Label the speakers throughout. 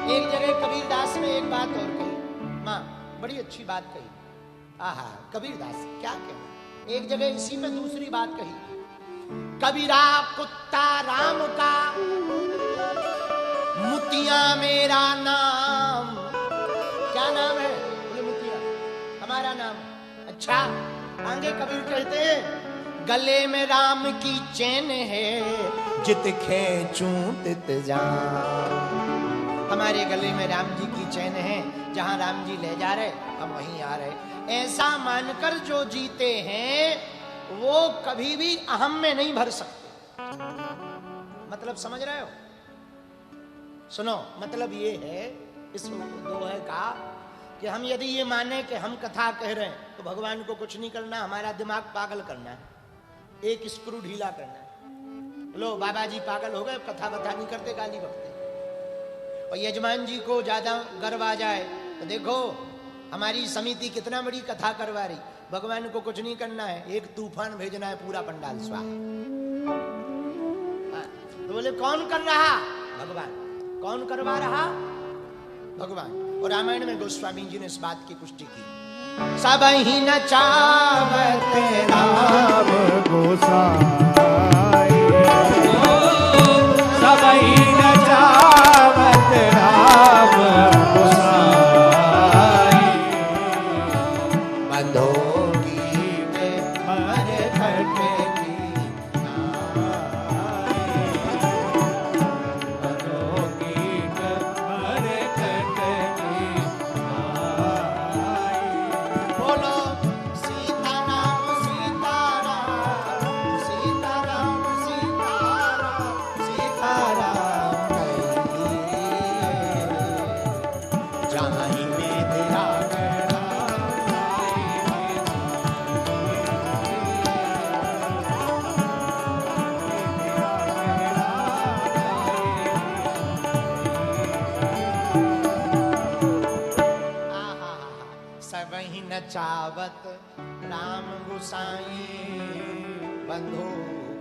Speaker 1: एक जगह कबीरदास ने एक बात और कही, माँ बड़ी अच्छी बात कही। आहा, कबीरदास क्या कहना। एक जगह इसी में दूसरी बात कही, कबीरा कुत्ता राम का, मुतिया मेरा नाम। क्या नाम है? बोले मुतिया हमारा नाम। अच्छा, आगे कबीर कहते हैं, गले में राम की चैन है, जित खेचूं तित जाऊं। हमारे गले में राम जी की चैन है, जहां राम जी ले जा रहे हम वहीं आ रहे। ऐसा मानकर जो जीते हैं वो कभी भी अहम में नहीं भर सकते। मतलब समझ रहे हो? सुनो, मतलब ये है इस दोहे का कि हम यदि ये माने कि हम कथा कह रहे हैं तो भगवान को कुछ नहीं करना, हमारा दिमाग पागल करना है, एक स्क्रू ढीला करना है। लो बाबा जी पागल हो गए, कथा बता नहीं करते, गाली बकते। और यजमान जी को ज्यादा गर्व आ जाए तो देखो हमारी समिति कितना बड़ी कथा करवा रही, भगवान को कुछ नहीं करना है, एक तूफान भेजना है, पूरा पंडाल स्वाहा। तो बोले कौन कर रहा? भगवान। कौन करवा रहा? भगवान। और रामायण में गोस्वामी जी ने इस बात की पुष्टि की, सब ही नचावत राम गोसाई, सब ही नचावत राम गोसाई, बंधो की हर खट की नाई, बंधो की हर खट की नाई। बोलो सीताराम सीताराम सीताराम सीताराम सीताराम जाहि में तेरा सबहि नचावत राम गोसाई, बंधो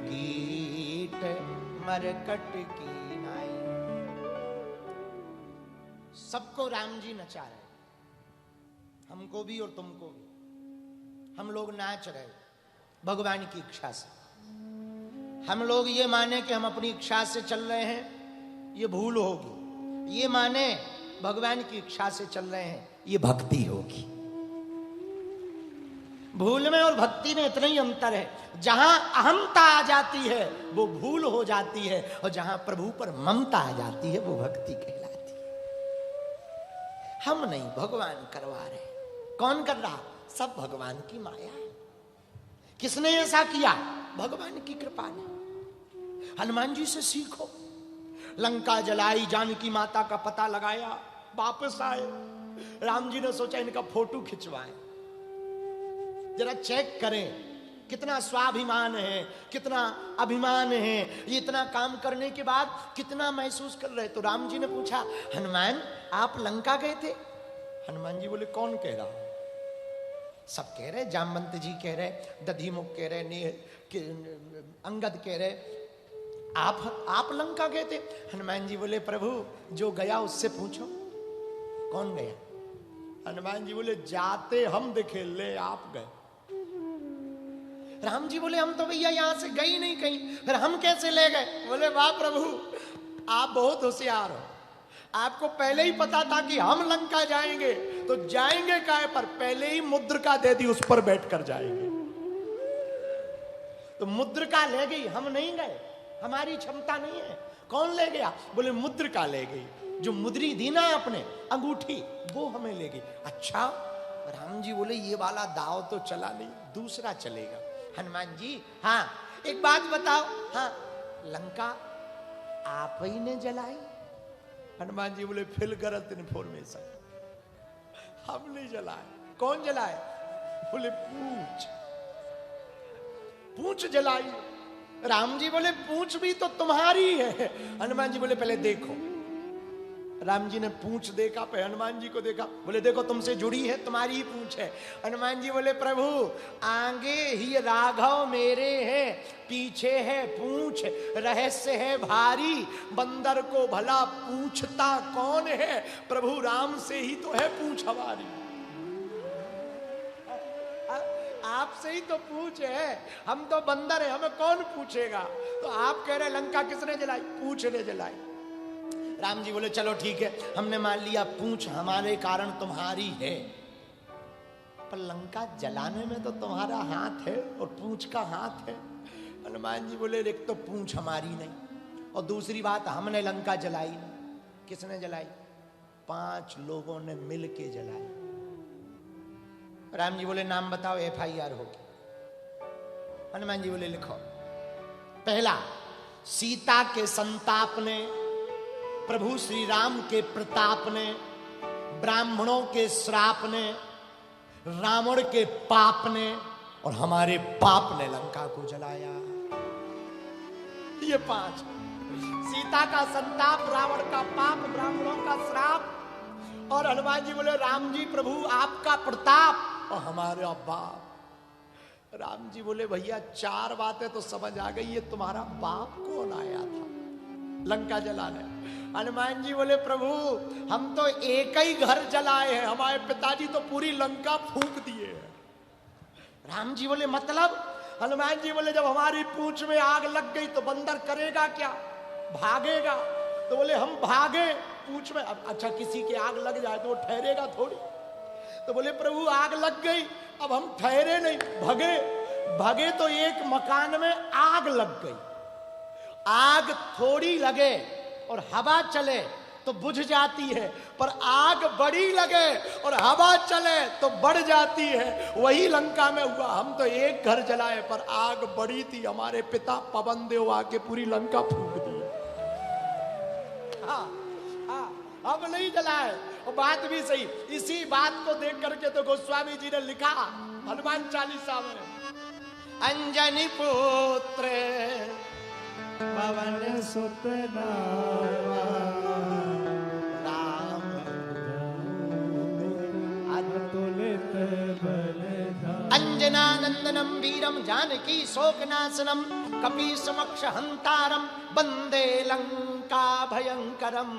Speaker 1: कीट मरकट की नाई। सबको राम जी नचा रहे, हमको भी और तुमको भी। हम लोग नाच रहे भगवान की इच्छा से। हम लोग ये माने कि हम अपनी इच्छा से चल रहे हैं, ये भूल होगी। ये माने भगवान की इच्छा से चल रहे हैं, ये भक्ति होगी। भूल में और भक्ति में इतना ही अंतर है। जहां अहमता आ जाती है वो भूल हो जाती है, और जहां प्रभु पर ममता आ जाती है वो भक्ति कहलाती है। हम नहीं, भगवान करवा रहे। कौन कर रहा? सब भगवान की माया है। किसने ऐसा किया? भगवान की कृपा ने। हनुमान जी से सीखो। लंका जलाई, जानकी माता का पता लगाया, वापस आए। राम जी ने सोचा इनका फोटो खिंचवाएं, जरा चेक करें कितना स्वाभिमान है, कितना अभिमान है, ये इतना काम करने के बाद कितना महसूस कर रहे। तो राम जी ने पूछा, हनुमान आप लंका गए थे? हनुमान जी बोले कौन कह रहा? सब कह रहे, जामवंत जी कह रहे, दधिमुख कह रहे, अंगद कह रहे, आप लंका गए थे? हनुमान जी बोले प्रभु जो गया उससे पूछो कौन गया। हनुमान जी बोले जाते हम दिखे, ले आप गए। राम जी बोले हम तो भैया यहां से गई नहीं कहीं, फिर हम कैसे ले गए? बोले वाह प्रभु आप बहुत होशियार हो, आपको पहले ही पता था कि हम लंका जाएंगे, तो जाएंगे काहे पर? पहले ही मुद्रिका दे दी, उस पर बैठकर जाएंगे। तो मुद्रिका ले गई, हम नहीं गए, हमारी क्षमता नहीं है। कौन ले गया? बोले मुद्रिका ले गई, जो मुद्री दी ना अपने अंगूठी, वो हमें ले गई। अच्छा, राम जी बोले ये वाला दाव तो चला नहीं, दूसरा चलेगा। हनुमान जी हाँ एक बात बताओ, हाँ लंका आप ही ने जलाई? हनुमान जी बोले फिल गलत इन्फॉर्मेशन, हम नहीं जलाए। कौन जलाए? बोले पूंछ जलाई। राम जी बोले पूंछ भी तो तुम्हारी है। हनुमान जी बोले पहले देखो। राम जी ने पूंछ देखा, पे हनुमान जी को देखा, बोले देखो तुमसे जुड़ी है, तुम्हारी ही पूंछ है। हनुमान जी बोले प्रभु आगे ही राघव मेरे हैं, पीछे है पूंछ, रहस्य है भारी, बंदर को भला पूछता कौन है, प्रभु राम से ही तो है पूंछ हमारी। आपसे ही तो पूछ है, हम तो बंदर है, हमें कौन पूछेगा। तो आप कह रहे लंका किसने जलाई, पूछ ने जलाई। राम जी बोले चलो ठीक है, हमने मान लिया पूंछ हमारे कारण तुम्हारी है, पर लंका जलाने में तो तुम्हारा हाथ है और पूंछ का हाथ है। हनुमान जी बोले एक तो पूंछ हमारी नहीं, और दूसरी बात हमने लंका जलाई नहीं। किसने जलाई, 5 लोगों ने मिल के जलाई। राम जी बोले नाम बताओ, FIR होगी। हनुमान जी बोले लिखो। पहला, सीता के संताप ने, प्रभु श्री राम के प्रताप ने, ब्राह्मणों के श्राप ने, रावण के पाप ने और हमारे पाप ने लंका को जलाया। ये 5, सीता का संताप, रावण का पाप, ब्राह्मणों का श्राप और हनुमान जी बोले राम जी प्रभु आपका प्रताप और हमारा बाप। राम जी बोले भैया 4 बातें तो समझ आ गई, ये तुम्हारा बाप कौन आया था लंका जलाने। हनुमान जी बोले प्रभु हम तो एक ही घर जलाए हैं, हमारे पिताजी तो पूरी लंका फूंक दिए हैं। राम जी बोले मतलब। हनुमान जी बोले जब हमारी पूंछ में आग लग गई तो बंदर करेगा क्या, भागेगा। तो बोले हम भागे पूंछ में, अब अच्छा किसी के आग लग जाए तो वो ठहरेगा थोड़ी। तो बोले प्रभु आग लग गई, अब हम ठहरे नहीं, भगे। भगे तो एक मकान में आग लग गई। आग थोड़ी लगे और हवा चले तो बुझ जाती है, पर आग बड़ी लगे और हवा चले तो बढ़ जाती है। वही लंका में हुआ, हम तो एक घर जलाए पर आग बड़ी थी, हमारे पिता पवन देव आके पूरी लंका फूंक दी। हाँ, अब नहीं जलाए, और बात भी सही। इसी बात को देख करके तो गोस्वामी जी ने लिखा हनुमान चालीसा में, अंजनी पुत्र पवन सुत राम अतुलित बलधाम, अंजनानंदनम वीरम जानकी शोकनाशनम, कपि समक्ष हंतारम, वंदे लंका भयंकरम।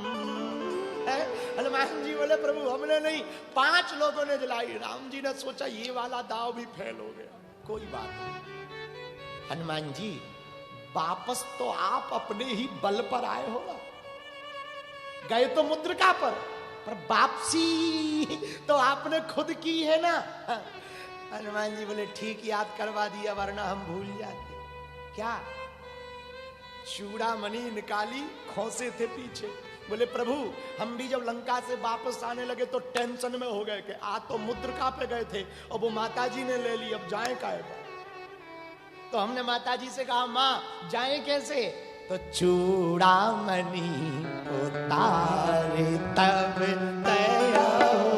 Speaker 1: हनुमान जी बोले प्रभु हमने नहीं, 5 लोगों ने जलाई। राम जी ने सोचा ये वाला दाव भी फेल हो गया, कोई बात नहीं। हनुमान जी वापस तो आप अपने ही बल पर आए हो ना, गए तो मुद्रिका पर वापसी तो आपने खुद की है ना। हनुमान जी बोले ठीक याद करवा दिया, वरना हम भूल जाते। क्या, चूड़ामणि निकाली, खोसे थे पीछे। बोले प्रभु हम भी जब लंका से वापस आने लगे तो टेंशन में हो गए कि आज तो मुद्रिका पे गए थे और वो माता जी ने ले ली, अब जाए काहे पर। तो हमने माता जी से कहा माँ जाए कैसे, तो चूड़ामणि उतारे तब दया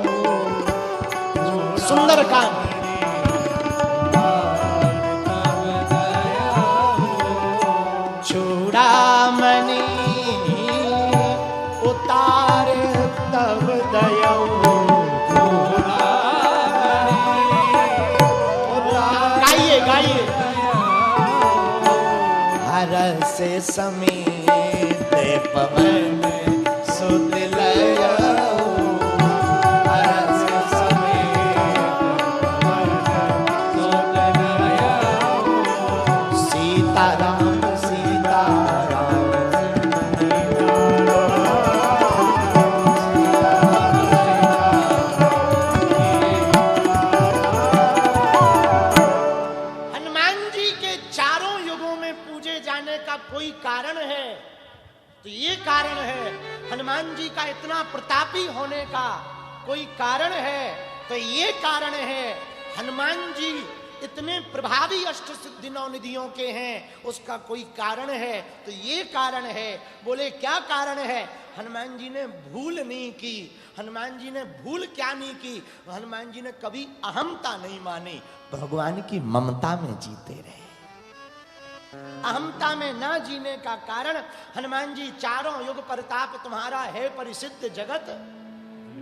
Speaker 1: हो। सुंदर काम, चूड़ामणि उतारे तब दया हो। गाइए गाइए, से समीप पवन सुत लया, से समीप पवन सुत लया, सीताराम सीताराम कोई कारण है तो ये कारण है, हनुमान जी का इतना प्रतापी होने का कोई कारण है तो ये कारण है, हनुमान जी इतने प्रभावी अष्ट सिद्धि नौ निधियों के हैं उसका कोई कारण है तो ये कारण है। बोले क्या कारण है, हनुमान जी ने भूल नहीं की। हनुमान जी ने भूल क्या नहीं की, हनुमान जी ने कभी अहमता नहीं मानी, भगवान की ममता में जीते रहे। अहमता में न जीने का कारण हनुमान जी चारों युग प्रताप तुम्हारा है परिसिद्ध जगत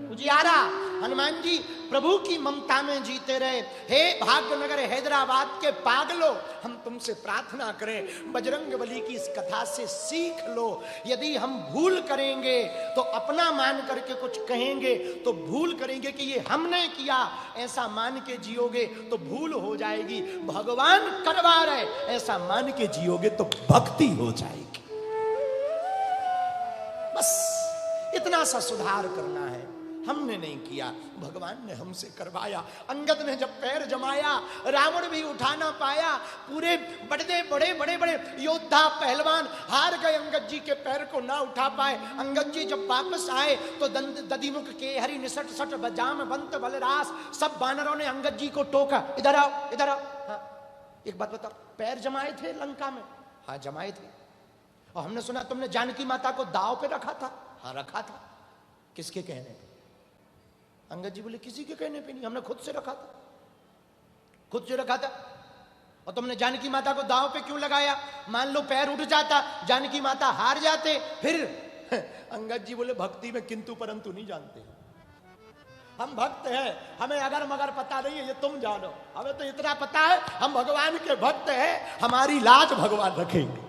Speaker 1: उजियारा। हनुमान जी प्रभु की ममता में जीते रहे। हे भाग्यनगर हैदराबाद के पागलो, हम तुमसे प्रार्थना करें बजरंगबली की इस कथा से सीख लो। यदि हम भूल करेंगे तो अपना मान करके कुछ कहेंगे तो भूल करेंगे कि ये हमने किया, ऐसा मान के जियोगे तो भूल हो जाएगी। भगवान करवा रहे ऐसा मान के जियोगे तो भक्ति हो जाएगी। बस इतना सा सुधार करना है, हमने नहीं किया, भगवान ने हमसे करवाया। अंगद ने जब पैर जमाया रावण भी उठा ना पाया। पूरे बड़े बड़े बड़े बड़े योद्धा पहलवान हार गए, अंगद जी के पैर को ना उठा पाए। अंगद जी जब वापस आए तो दधिमुख के हरि निसट सट बजाम बंत बलरास, सब बानरों ने अंगद जी को टोका, इधर आओ इधर आओ। हाँ, एक बात बताओ, पैर जमाए थे लंका में? हाँ जमाए थे। और हमने सुना तुमने जानकी माता को दाव पे रखा था? हाँ रखा था। किसके कहने पे? अंगद जी बोले किसी के कहने पे नहीं, हमने खुद से रखा था, खुद से रखा था। और तुमने जानकी माता को दांव पे क्यों लगाया? मान लो पैर उठ जाता, जानकी माता हार जाते, फिर अंगद जी बोले भक्ति में किंतु परंतु नहीं जानते, हम भक्त हैं, हमें अगर मगर पता नहीं है, ये तुम जानो, हमें तो इतना पता है हम भगवान के भक्त हैं, हमारी लाज भगवान रखेंगे।